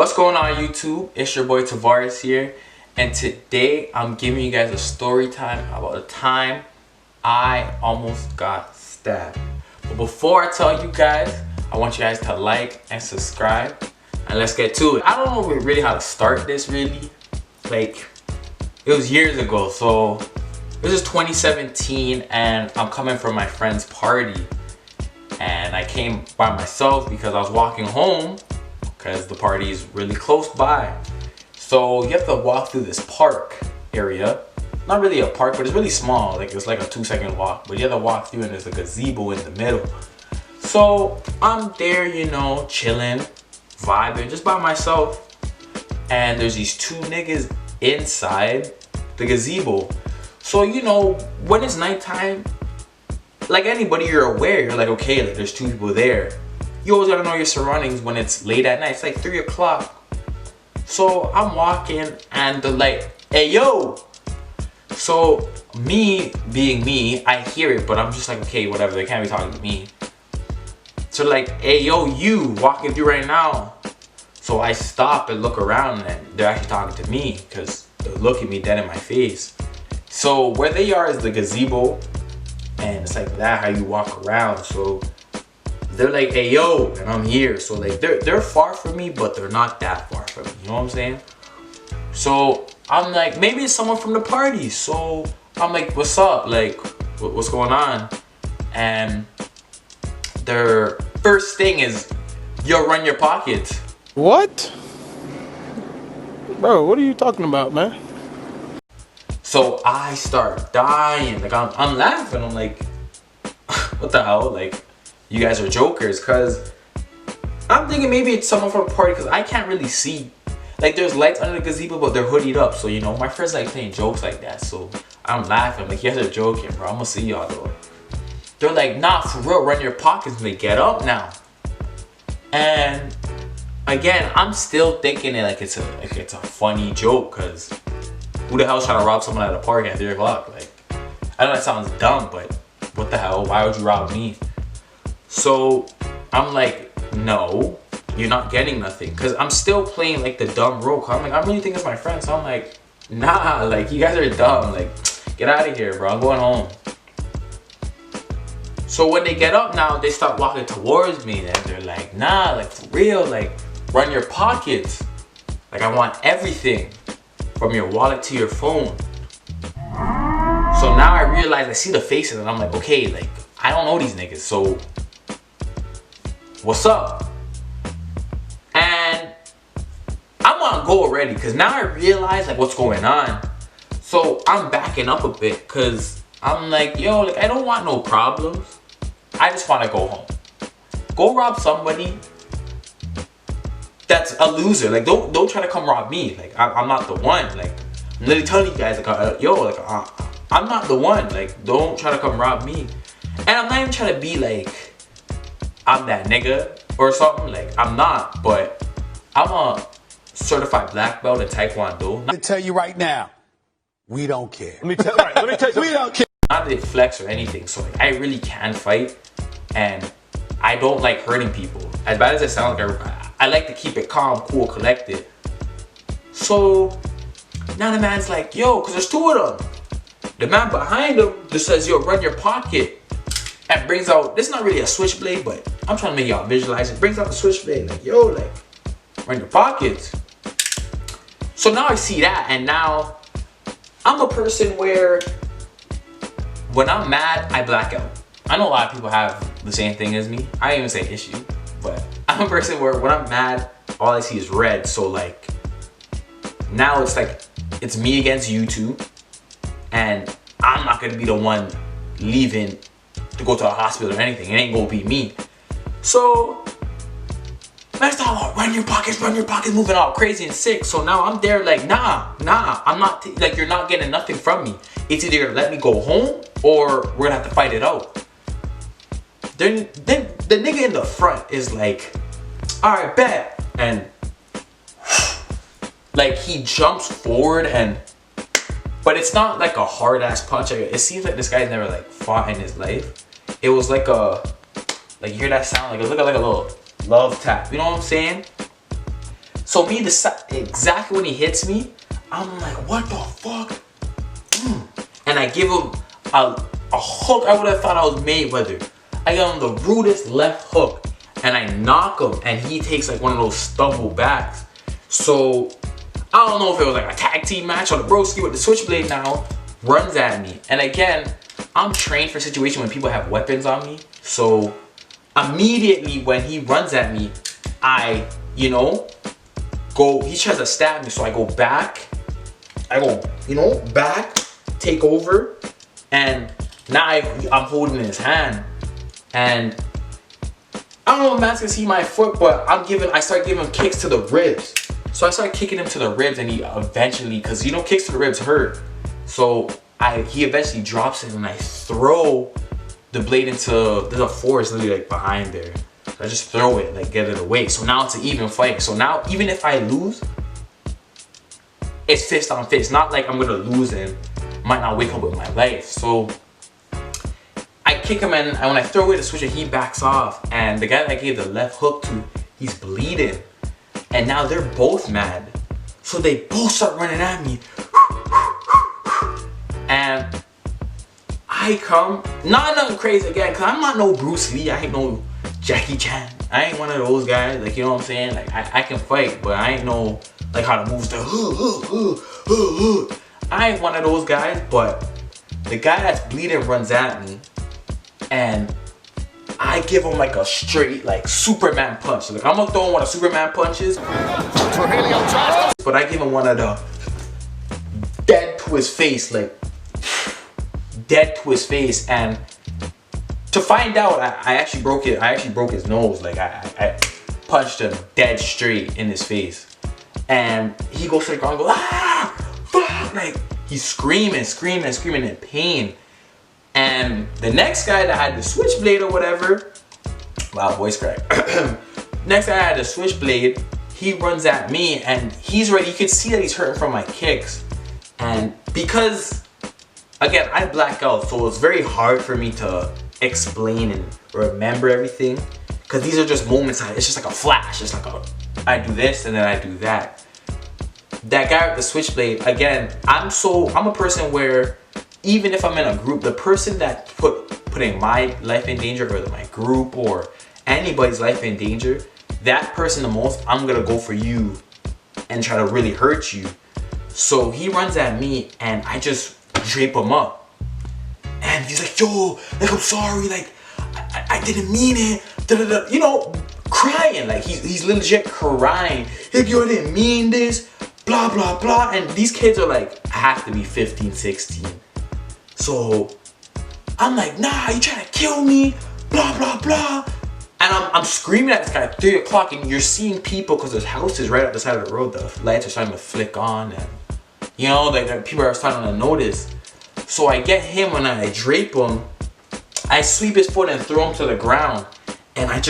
What's going on YouTube? It's your boy Tavares here, and today I'm giving you guys a story time about a time I almost got stabbed. But before I tell you guys, I want you guys to like and subscribe, and let's get to it. I don't know really how to start this really. Like, it was years ago, so this is 2017 and I'm coming from my friend's party, and I came by myself because I was walking home because the party is really close by. So you have to walk through this park area. Not really a park, but it's really small. Like, it's like a 2-second walk, but you have to walk through and there's a gazebo in the middle. So I'm there, you know, chilling, vibing, just by myself. And there's these two niggas inside the gazebo. So, you know, when it's nighttime, like anybody, you're aware. You're like, okay, like there's two people there. You always gotta know your surroundings when it's late at night. It's like 3 o'clock. So I'm walking and they're like, hey yo. So me being me, I hear it, but I'm just like, okay, whatever, they can't be talking to me. So like, hey yo, you walking through right now. So I stop and look around and they're actually talking to me because they're looking me dead in my face. So where they are is the gazebo, and it's like that how you walk around. So they're like, hey yo, and I'm here. So like they're far from me, but they're not that far from me, you know what I'm saying? So I'm like, maybe it's someone from the party. So I'm like, what's up, like what's going on? And their first thing is, yo, run your pockets. What? Bro, what are you talking about, man? So I start dying, like I'm laughing. I'm like, what the hell, like you guys are jokers, because I'm thinking maybe it's someone from a party, because I can't really see. Like, there's lights under the gazebo, but they're hoodied up. So, you know, my friends like playing jokes like that. So I'm laughing, like, you guys are joking, bro. I'm gonna see y'all though. They're like, nah, for real, run your pockets. And they get up now. And again, I'm still thinking it like it's a funny joke, because who the hell's trying to rob someone at a party at 3 o'clock? Like, I know that sounds dumb, but what the hell? Why would you rob me? So I'm like, no, you're not getting nothing, because I'm still playing like the dumb role. I'm like, I really think it's my friend. So I'm like, nah, like you guys are dumb, like get out of here, bro, I'm going home. So when they get up now, they start walking towards me and they're like, nah, like for real, like run your pockets, like I want everything from your wallet to your phone. So now I realize, I see the faces and I'm like, okay, like I don't know these niggas, so what's up? And I'm on go already, because now I realize like what's going on. So I'm backing up a bit, because I'm like, yo, like I don't want no problems. I just want to go home. Go rob somebody that's a loser. Like don't try to come rob me. Like I'm not the one. Like I'm literally telling you guys, like yo, like I'm not the one. Like don't try to come rob me. And I'm not even trying to be like I'm that nigga or something. Like I'm not, but I'm a certified black belt in Taekwondo. Let me tell you right now, we don't care. Let me tell you something. We don't care. Not to flex or anything. So like, I really can fight, and I don't like hurting people. As bad as it sounds, like I like to keep it calm, cool, collected. So now the man's like, yo, because there's two of them. The man behind him just says, yo, run your pocket. And brings out, this is not really a switchblade, but I'm trying to make y'all visualize it. Brings out the switchblade, like, yo, like, run your pockets. So now I see that, and now I'm a person where when I'm mad, I black out. I know a lot of people have the same thing as me. I didn't even say issue, but I'm a person where when I'm mad, all I see is red. So like, now it's like, it's me against you two, and I'm not gonna be the one leaving to go to a hospital or anything. It ain't gonna be me. So next time, run your pockets, moving all crazy and sick. So now I'm there like, nah, I'm not, like you're not getting nothing from me. It's either gonna let me go home or we're gonna have to fight it out. Then the nigga in the front is like, all right, bet. And like he jumps forward, and but it's not like a hard ass punch. It seems like this guy's never like fought in his life. It was like a, like you hear that sound, like it was like a little love tap. You know what I'm saying? So me, exactly when he hits me, I'm like, what the fuck? And I give him a hook. I would have thought I was Mayweather. I give him the rudest left hook, and I knock him, and he takes like one of those stumble backs. So I don't know if it was like a tag team match or the broski with the switchblade now runs at me. And again, I'm trained for a situation when people have weapons on me. So immediately when he runs at me, I, he tries to stab me. So I go back, back, take over. And now I'm holding his hand. And I don't know if man's gonna see my foot, but I start giving him kicks to the ribs. So I start kicking him to the ribs, and he eventually, cause kicks to the ribs hurt. So he eventually drops it, and I throw the blade into, there's a forest literally like behind there. So I just throw it, like get it away. So now it's an even fight. So now even if I lose, it's fist on fist. Not like I'm gonna lose and might not wake up with my life. So I kick him, and when I throw away the switcher, he backs off. And the guy that I gave the left hook to, he's bleeding. And now they're both mad. So they both start running at me. And I come, not nothing crazy again, cause I'm not no Bruce Lee, I ain't no Jackie Chan. I ain't one of those guys, like, you know what I'm saying? Like, I can fight, but I ain't know, like, how to move stuff. I ain't one of those guys, but the guy that's bleeding runs at me, and I give him like a straight, like, Superman punch. Like, I'm gonna throw him one of Superman punches, but I give him one of the dead to his face, like, dead to his face. And to find out, I actually broke it. I actually broke his nose. Like, I punched him dead straight in his face, and he goes to the ground and goes, ah, fuck! Like, he's screaming in pain. And the next guy that had the switchblade or whatever, wow, voice crack. Next guy that had the switchblade, he runs at me, and he's ready. You can see that he's hurting from my kicks. And because, again, I black out, so it's very hard for me to explain and remember everything, because these are just moments. It's just like a flash. It's like I do this and then I do that. That guy with the switchblade, again, I'm a person where even if I'm in a group, the person that putting my life in danger, or my group or anybody's life in danger, that person the most, I'm gonna go for you and try to really hurt you. So he runs at me, and I just drape him up. And he's like, yo, like, I'm sorry, like, I didn't mean it, da-da-da. Crying, like, he's legit crying. Like, yo, I didn't mean this, blah, blah, blah. And these kids are like, have to be 15, 16. So I'm like, nah, you trying to kill me, blah, blah, blah. And I'm screaming at this guy at 3 o'clock, and you're seeing people, because this house is right up the side of the road, the lights are starting to flick on, and like people are starting to notice. So I get him, and I drape him, I sweep his foot and throw him to the ground, and I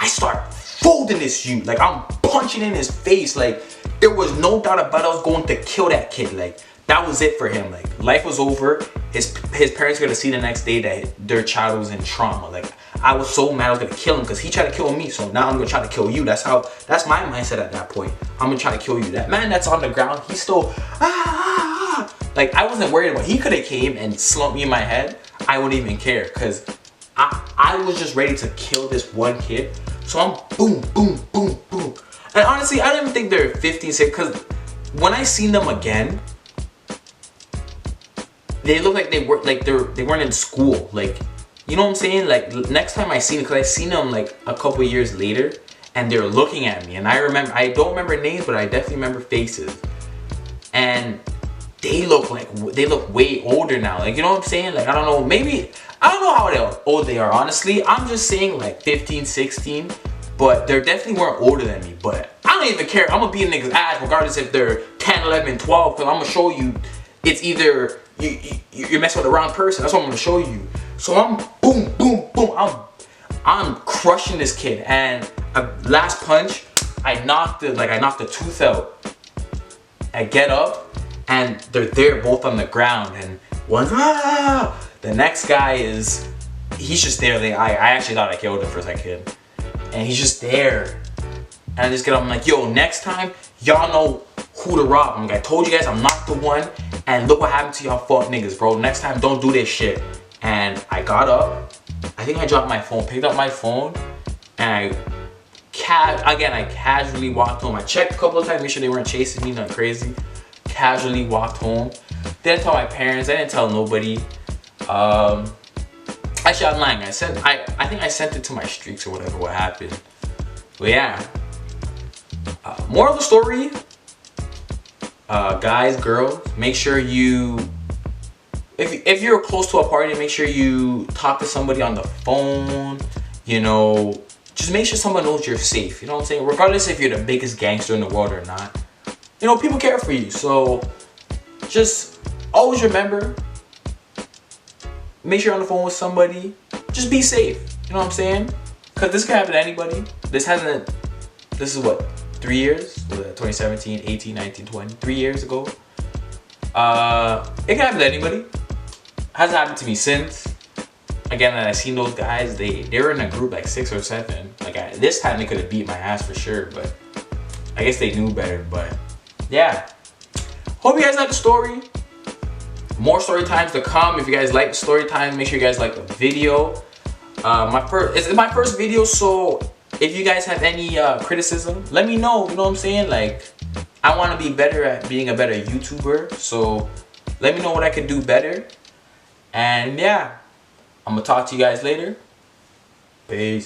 start folding this youth. Like, I'm punching in his face. Like, there was no doubt about it, I was going to kill that kid. Like, that was it for him. Like, life was over. His parents were gonna see the next day that their child was in trauma. Like, I was so mad I was gonna kill him, because he tried to kill me. So now I'm gonna try to kill you. That's my mindset at that point. I'm gonna try to kill you. That man that's on the ground, he's still like, I wasn't worried about. He could have came and slumped me in my head. I wouldn't even care, because I was just ready to kill this one kid. So I'm boom, boom, boom, boom. And honestly, I don't even think they're 15, 16, because when I seen them again, they look like they weren't in school. Like, you know what I'm saying? Like, next time I seen it, because I seen them like a couple years later, and they're looking at me, and I don't remember names, but I definitely remember faces. And they look way older now. Like, you know what I'm saying? Like, I don't know how old they are, honestly. I'm just saying like 15, 16, but they definitely weren't older than me. But I don't even care. I'm gonna be a nigga's ass regardless if they're 10, 11, 12, because I'm gonna show you it's either you're messing with the wrong person. That's what I'm gonna show you. So I'm boom, boom, boom. I'm crushing this kid, and last punch, I knocked the tooth out. I get up, and they're there both on the ground, and one, the next guy is he's just there. Like, I actually thought I killed him for a second. And he's just there. And I just get up, I'm like, yo, next time, y'all know who to rob. I'm like, I told you guys I'm not the one. And look what happened to y'all fuck niggas, bro. Next time, don't do this shit. And I got up. I think I dropped my phone, picked up my phone. And I casually walked home. I checked a couple of times, make sure they weren't chasing me, nothing crazy. Casually walked home. Didn't tell my parents. I didn't tell nobody. Actually, I'm lying. I think I sent it to my streaks or whatever. What happened? But yeah. Moral of the story, guys, girls, make sure you, if you're close to a party, make sure you talk to somebody on the phone. You know, just make sure someone knows you're safe. You know what I'm saying? Regardless if you're the biggest gangster in the world or not. You know, people care for you. So just always remember, make sure you're on the phone with somebody. Just be safe. You know what I'm saying? Because this can happen to anybody. This is what, 3 years? 2017, 18, 19, 20. 3 years ago. It can happen to anybody. Hasn't happened to me since. Again, I've seen those guys. They were in a group like 6 or 7. Like this time they could have beat my ass for sure, but I guess they knew better. But yeah, hope you guys like the story. More story times to come. If you guys like the story times, make sure you guys like the video. It's my first video, so if you guys have any criticism, let me know. You know what I'm saying? Like, I want to be better at being a better YouTuber, so let me know what I can do better. And yeah, I'm gonna talk to you guys later. Peace.